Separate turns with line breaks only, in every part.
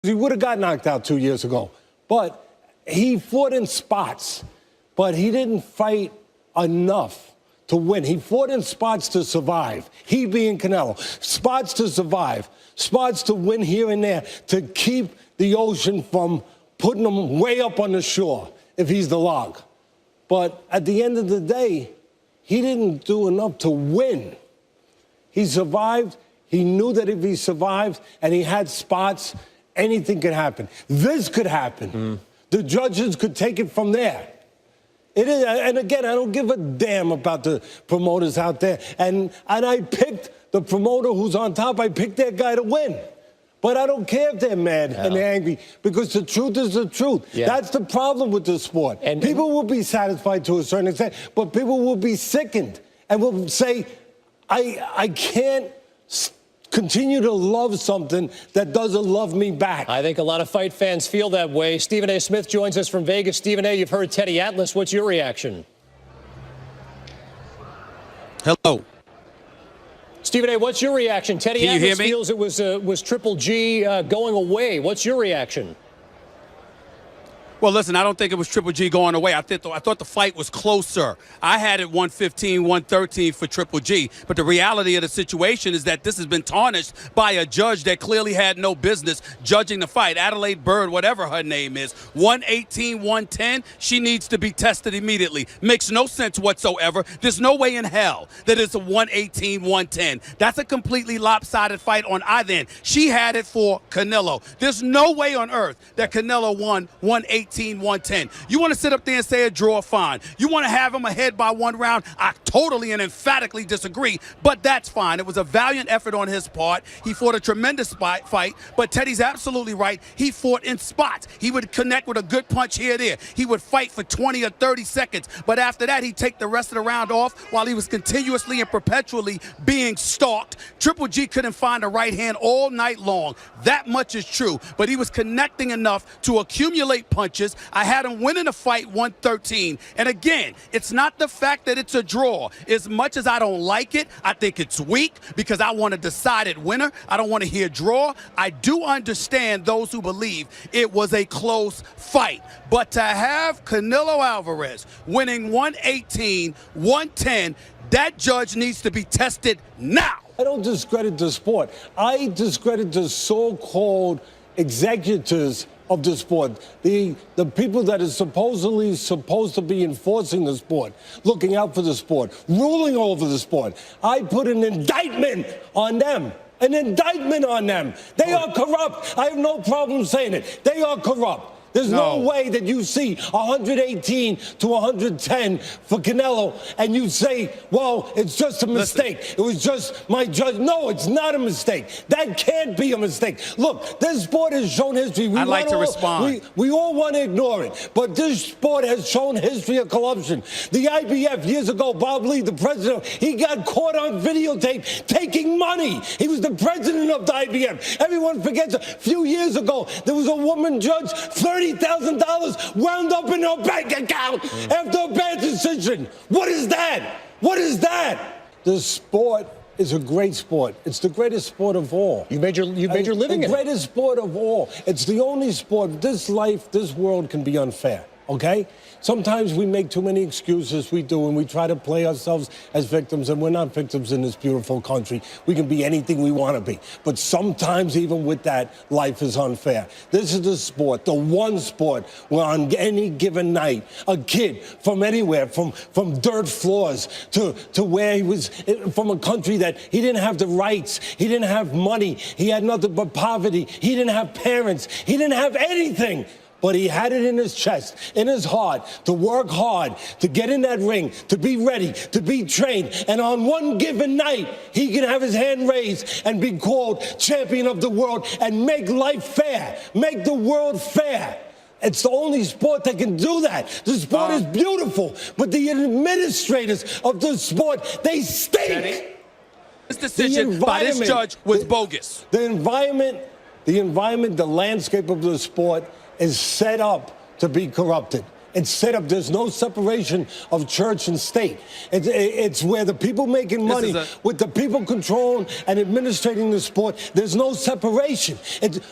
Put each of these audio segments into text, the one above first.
He would have got knocked out 2 years ago. But he fought in spots, but he didn't fight enough to win. He fought in spots to survive. He being Canelo. Spots to survive. Spots to win here and there, to keep the ocean from putting him way up on the shore if he's the log. But at the end of the day, he didn't do enough to win. He survived. He knew that if he survived and he had spots, anything could happen. This could happen. The judges could take it from there. It is, and again, I don't give a damn about the promoters out there. And I picked the promoter who's on top. I picked that guy to win. But I don't care if they're mad and they're angry, because the truth is the truth. Yeah. That's the problem with the sport. And people will be satisfied to a certain extent, but people will be sickened and will say, I can't continue to love something that doesn't love me back.
I think a lot of fight fans feel that way. Stephen A. Smith joins us from Vegas. Stephen A., you've heard Teddy Atlas. What's your reaction?
Hello.
Stephen A., what's your reaction? Teddy Atlas
me?
feels it was Triple G going away. What's your reaction?
Well, listen, I don't think it was Triple G going away. I thought the fight was closer. I had it 115, 113 for Triple G. But the reality of the situation is that this has been tarnished by a judge that clearly had no business judging the fight. Adelaide Bird, whatever her name is, 118, 110, she needs to be tested immediately. Makes no sense whatsoever. There's no way in hell that it's a 118, 110. That's a completely lopsided fight on either end. She had it for Canelo. There's no way on earth that Canelo won 118. 110. You want to sit up there and say a draw, fine. You want to have him ahead by one round, I totally and emphatically disagree, but that's fine. It was a valiant effort on his part. He fought a tremendous fight, but Teddy's absolutely right. He fought in spots. He would connect with a good punch here or there. He would fight for 20 or 30 seconds, but after that, he'd take the rest of the round off while he was continuously and perpetually being stalked. Triple G couldn't find a right hand all night long. That much is true, but he was connecting enough to accumulate punches. I had him winning the fight 113. And again, it's not the fact that it's a draw. As much as I don't like it, I think it's weak because I want a decided winner. I don't want to hear draw. I do understand those who believe it was a close fight. But to have Canelo Alvarez winning 118, 110, that judge needs to be tested now.
I don't discredit the sport. I discredit the so-called executors of the sport, the people that are supposed to be enforcing the sport, looking out for the sport, ruling over the sport. I put an indictment on them. An indictment on them. They are corrupt. I have no problem saying it. They are corrupt. There's no way that you see 118 to 110 for Canelo and you say, well, it's just a mistake. Listen. It was just my judge. No, it's not a mistake. That can't be a mistake. Look, this sport has shown history.
I'd like to respond.
We all want to ignore it, but this sport has shown history of corruption. The IBF years ago, Bob Lee, the president, he got caught on videotape taking money. He was the president of the IBF. Everyone forgets a few years ago, there was a woman judge, $30,000 wound up in her bank account after a bad decision. What is that? What is that? The sport is a great sport. It's the greatest sport of all.
You made your living in it.
The greatest sport of all. It's the only sport. This life, this world can be unfair, okay? Sometimes we make too many excuses, we do, and we try to play ourselves as victims, and we're not victims in this beautiful country. We can be anything we want to be. But sometimes, even with that, life is unfair. This is the sport, the one sport where on any given night, a kid from anywhere, from dirt floors to where he was, from a country that he didn't have the rights, he didn't have money, he had nothing but poverty, he didn't have parents, he didn't have anything. But he had it in his chest, in his heart, to work hard, to get in that ring, to be ready, to be trained. And on one given night, he can have his hand raised and be called champion of the world and make life fair, make the world fair. It's the only sport that can do that. The sport is beautiful, but the administrators of the sport, they stink.
This decision by this judge was bogus.
The environment, the landscape of the sport is set up to be corrupted. It's set up. There's no separation of church and state. It's where the people making money with the people controlling and administrating the sport. There's no separation.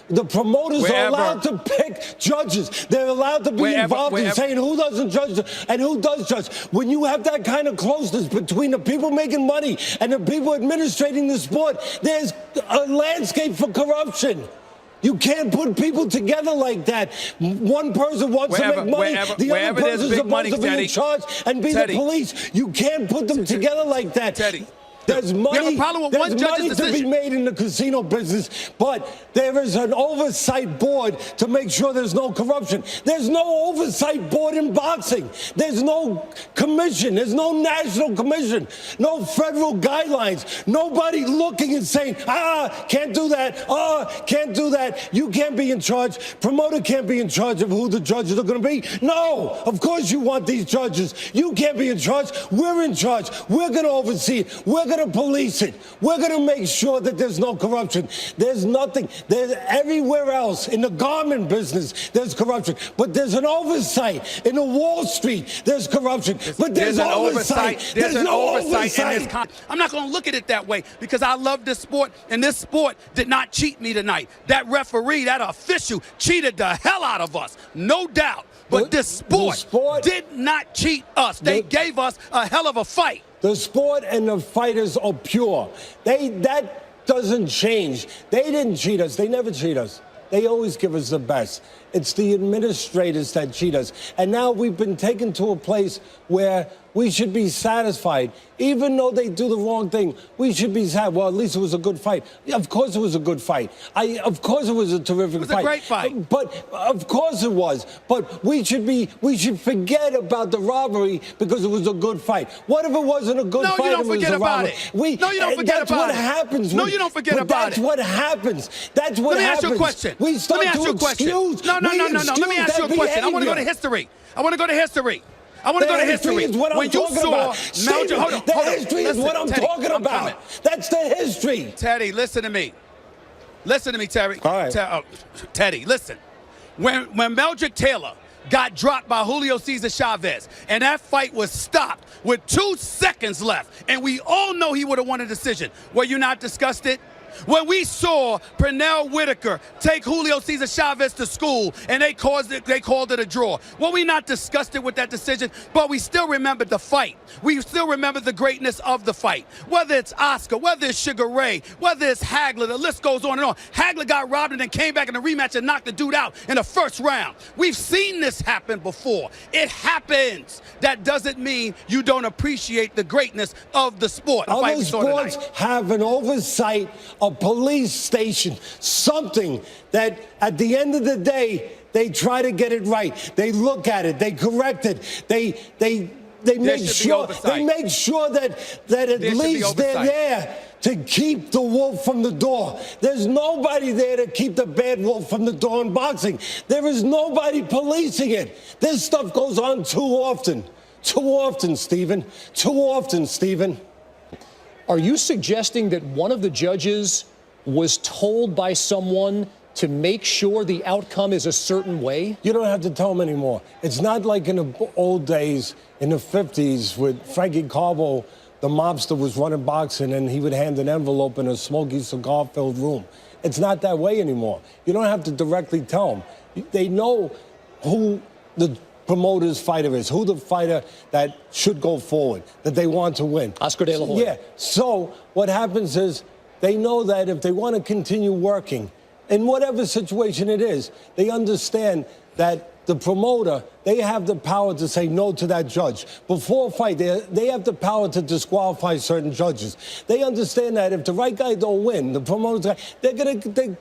The promoters are allowed to pick judges. They're allowed to be involved in saying who doesn't judge and who does judge. When you have that kind of closeness between the people making money and the people administrating the sport, there's a landscape for corruption. You can't put people together like that. One person wants to make money. The other person is supposed to be in charge and be the police. You can't put them together like that. There's money, to be made in the casino business, but there is an oversight board to make sure there's no corruption. There's no oversight board in boxing. There's no commission. There's no national commission. No federal guidelines. Nobody looking and saying, can't do that. Can't do that. You can't be in charge. Promoter can't be in charge of who the judges are going to be. No, of course you want these judges. You can't be in charge. We're in charge. We're going to oversee it. We're going to police it. We're going to make sure that there's no corruption. There's nothing. There's everywhere else in the garment business, there's corruption. But there's an oversight. In the Wall Street, there's corruption. But there's an oversight. There's no oversight.
I'm not going to look at it that way because I love this sport, and this sport did not cheat me tonight. That referee, that official, cheated the hell out of us. No doubt. But this sport did not cheat us. They gave us a hell of a fight.
The sport and the fighters are pure. That doesn't change. They didn't cheat us. They never cheat us. They always give us the best. It's the administrators that cheat us. And now we've been taken to a place where we should be satisfied. Even though they do the wrong thing, we should be sad. Well, at least it was a good fight. Of course it was a good fight. Of course it was a terrific fight.
It was a great fight.
But of course it was. But we should forget about the robbery because it was a good fight. What if it wasn't a good fight?
No, you don't forget about it. No, you don't forget about it.
That's what happens.
No, you don't forget about it.
That's what happens. That's what happens.
Let me ask you a question.
We start to excuse.
No. Let me ask you a question. I want to go to history. I want to go to history.
Is what I'm talking about. The history is what I'm talking about. That's the history.
Teddy, listen to me. Listen to me, Terry.
All right.
Teddy, listen. When Meldrick Taylor got dropped by Julio Cesar Chavez, and that fight was stopped with 2 seconds left, and we all know he would have won a decision. Were you not disgusted? When we saw Pernell Whitaker take Julio Cesar Chavez to school and they called it a draw, were we not disgusted with that decision? But we still remembered the fight. We still remember the greatness of the fight. Whether it's Oscar, whether it's Sugar Ray, whether it's Hagler, the list goes on and on. Hagler got robbed and then came back in the rematch and knocked the dude out in the first round. We've seen this happen before. It happens. That doesn't mean you don't appreciate the greatness of the sport.
Other sports have an oversight, a police station, something that at the end of the day, they try to get it right. They look at it, they correct it, they make sure that at least they're there to keep the wolf from the door. There's nobody there to keep the bad wolf from the door in boxing. There is nobody policing it. This stuff goes on too often. Too often, Stephen. Too often, Stephen.
Are you suggesting that one of the judges was told by someone to make sure the outcome is a certain way?
You don't have to tell them anymore. It's not like in the old days, in the 50s, with Frankie Carbo, the mobster, was running boxing and he would hand an envelope in a smoky, cigar-filled room. It's not that way anymore. You don't have to directly tell them. They know who the promoter's fighter is, who the fighter that should go forward, that they want to win.
Oscar De La Hoya.
Yeah. So what happens is they know that if they want to continue working, in whatever situation it is, they understand that the promoter, they have the power to say no to that judge. Before a fight, they have the power to disqualify certain judges. They understand that if the right guy don't win, the promoter, they're going to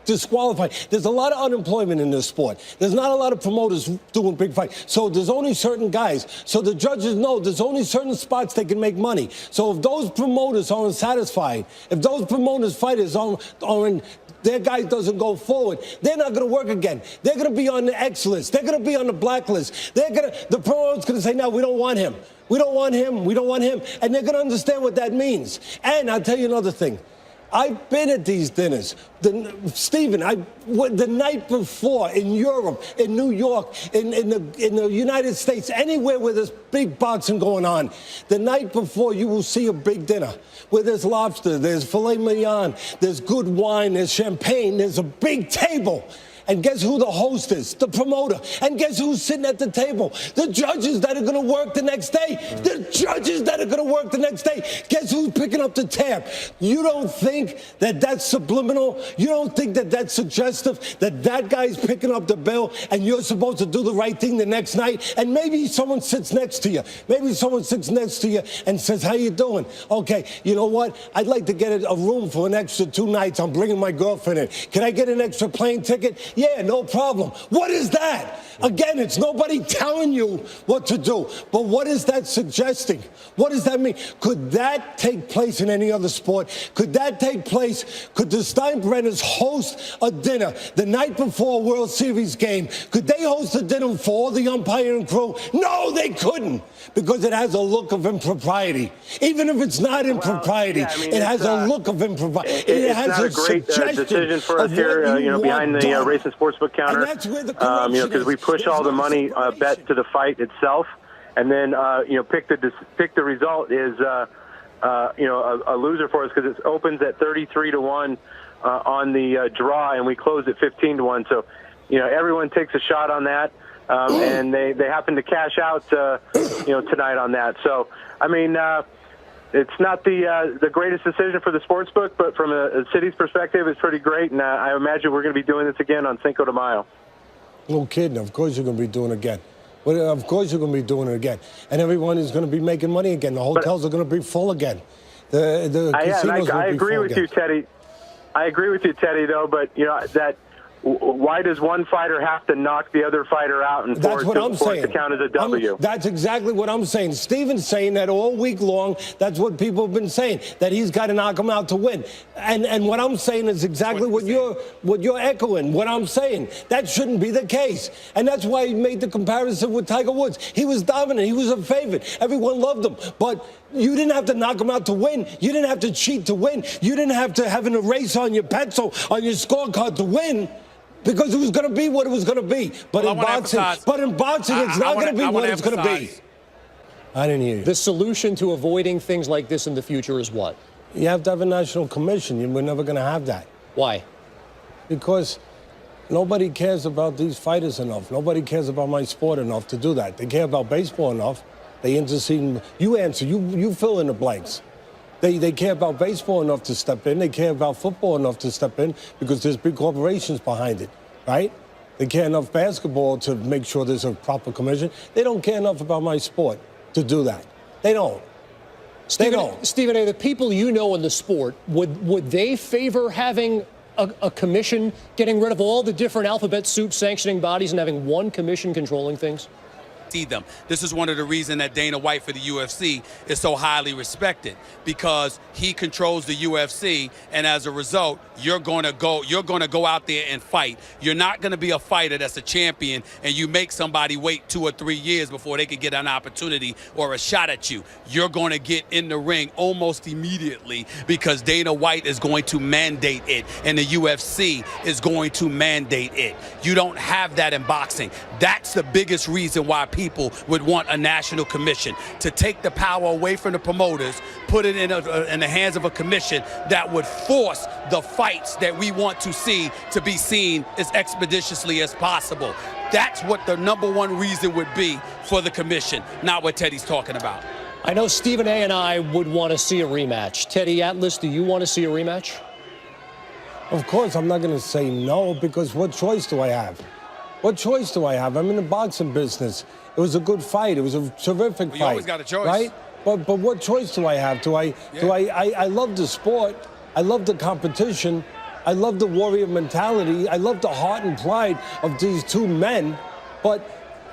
disqualify. There's a lot of unemployment in this sport. There's not a lot of promoters doing big fights. So there's only certain guys. So the judges know there's only certain spots they can make money. So if those promoters aren't satisfied, if those promoters fighters aren't their guy doesn't go forward, they're not going to work again. They're going to be on the X list. They're going to be on the blacklist. The promoter's going to say, no, we don't want him. We don't want him. We don't want him. And they're going to understand what that means. And I'll tell you another thing. I've been at these dinners. Stephen, the night before in Europe, in New York, in the United States, anywhere where there's big boxing going on, the night before you will see a big dinner where there's lobster, there's filet mignon, there's good wine, there's champagne, there's a big table. And guess who the host is? The promoter. And guess who's sitting at the table? The judges that are going to work the next day. The judges that are going to work the next day. Guess who's picking up the tab? You don't think that that's subliminal? You don't think that that's suggestive? That guy's picking up the bill and you're supposed to do the right thing the next night? And maybe someone sits next to you. Maybe someone sits next to you and says, how you doing? Okay, you know what? I'd like to get a room for an extra 2 nights. I'm bringing my girlfriend in. Can I get an extra plane ticket? Yeah, no problem. What is that? Again, it's nobody telling you what to do. But what is that suggesting? What does that mean? Could that take place in any other sport? Could that take place? Could the Steinbrenners host a dinner the night before a World Series game? Could they host a dinner for all the umpiring crew? No, they couldn't, because it has a look of impropriety. Even if it's not impropriety, it has a look of impropriety. It has
not a great decision for us here, behind the race and sportsbook counter.
And that's where the corruption is.
Because we push all the money bet to the fight itself, and then pick the result is a loser for us, because it opens at 33-1 on the draw, and we close at 15-1. So everyone takes a shot on that, and they happen to cash out tonight on that. So I mean, it's not the greatest decision for the sports book, but from a city's perspective, it's pretty great. And I imagine we're going to be doing this again on Cinco de Mayo.
No kidding. Of course you're going to be doing it again. Well, of course you're going to be doing it again. And everyone is going to be making money again. The hotels are going to be full again. The casinos
I agree with you, Teddy. I agree with you, Teddy, though. But, why does one fighter have to knock the other fighter out and for it to count as a W?
That's exactly what I'm saying. Steven's saying that all week long. That's what people have been saying, that he's got to knock him out to win. And what I'm saying is exactly what you're echoing. What I'm saying, that shouldn't be the case. And that's why he made the comparison with Tiger Woods. He was dominant. He was a favorite. Everyone loved him. But you didn't have to knock him out to win. You didn't have to cheat to win. You didn't have to have an erase on your pencil, on your scorecard to win. Because it was going to be what it was going to be. But in boxing, it's not going to be what it's going to be. I didn't hear you.
The solution to avoiding things like this in the future is what?
You have to have a national commission. We're never going to have that.
Why? Because
nobody cares about these fighters enough. Nobody cares about my sport enough to do that. They care about baseball enough. They intercede. You answer. You fill in the blanks. They care about baseball enough to step in. They care about football enough to step in because there's big corporations behind it, right? They care enough basketball to make sure there's a proper commission. They don't care enough about my sport to do that. They don't.
Stephen A., the people you know in the sport, would they favor having a commission, getting rid of all the different alphabet soup sanctioning bodies and having one commission controlling things?
Them. This is one of the reasons that Dana White for the UFC is so highly respected, because he controls the UFC, and as a result, you're going to go out there and fight. You're not going to be a fighter that's a champion and you make somebody wait 2 or 3 years before they can get an opportunity or a shot at you. You're going to get in the ring almost immediately because Dana White is going to mandate it and the UFC is going to mandate it. You don't have that in boxing. That's the biggest reason why people would want a national commission, to take the power away from the promoters, put it in the hands of a commission that would force the fights that we want to see to be seen as expeditiously as possible. That's what the #1 reason would be for the commission, not what Teddy's talking about.
I know Stephen A. and I would want to see a rematch. Teddy Atlas, do you want to see a rematch?
Of course, I'm not going to say no, because what choice do I have? What choice do I have? I'm in the boxing business. It was a good fight. It was a terrific fight.
You always got a choice,
right? But what choice do I have? I love the sport. I love the competition. I love the warrior mentality. I love the heart and pride of these two men. But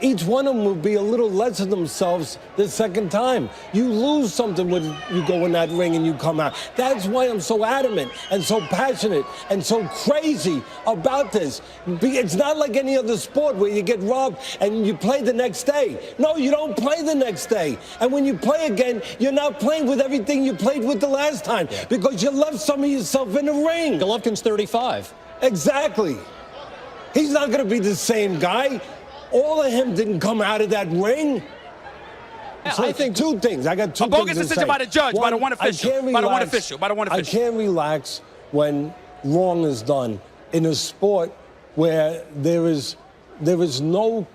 each one of them will be a little less of themselves the second time. You lose something when you go in that ring and you come out. That's why I'm so adamant and so passionate and so crazy about this. It's not like any other sport where you get robbed and you play the next day. No, you don't play the next day. And when you play again, you're not playing with everything you played with the last time because you left some of yourself in the ring.
Golovkin's 35.
Exactly. He's not going to be the same guy. All of him didn't come out of that ring.
Yeah,
So
I think
two things. I got two
A bogus
things to
decision
say.
by the judge, by the one official. By the one
relax.
official. By the one
I
official.
can't relax when wrong is done in a sport where there is no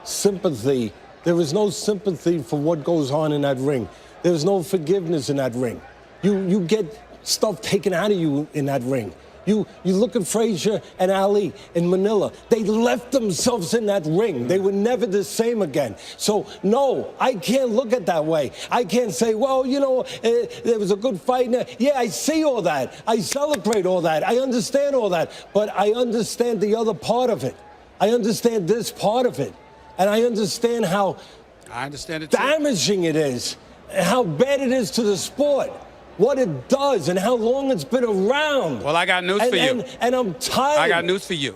sympathy. There is no sympathy for what goes on in that ring. There's no forgiveness in that ring. You get stuff taken out of you in that ring. You look at Frazier and Ali in Manila. They left themselves in that ring. They were never the same again. So, no, I can't look at that way. I can't say, well, you know, there was a good fight. Yeah, I see all that. I celebrate all that. I understand all that. But I understand the other part of it. I understand this part of it. And I understand how damaging it is, and how bad it is to the sport. What it does and how long it's been around.
Well, I got news for you.
And I'm tired.
I got news for you.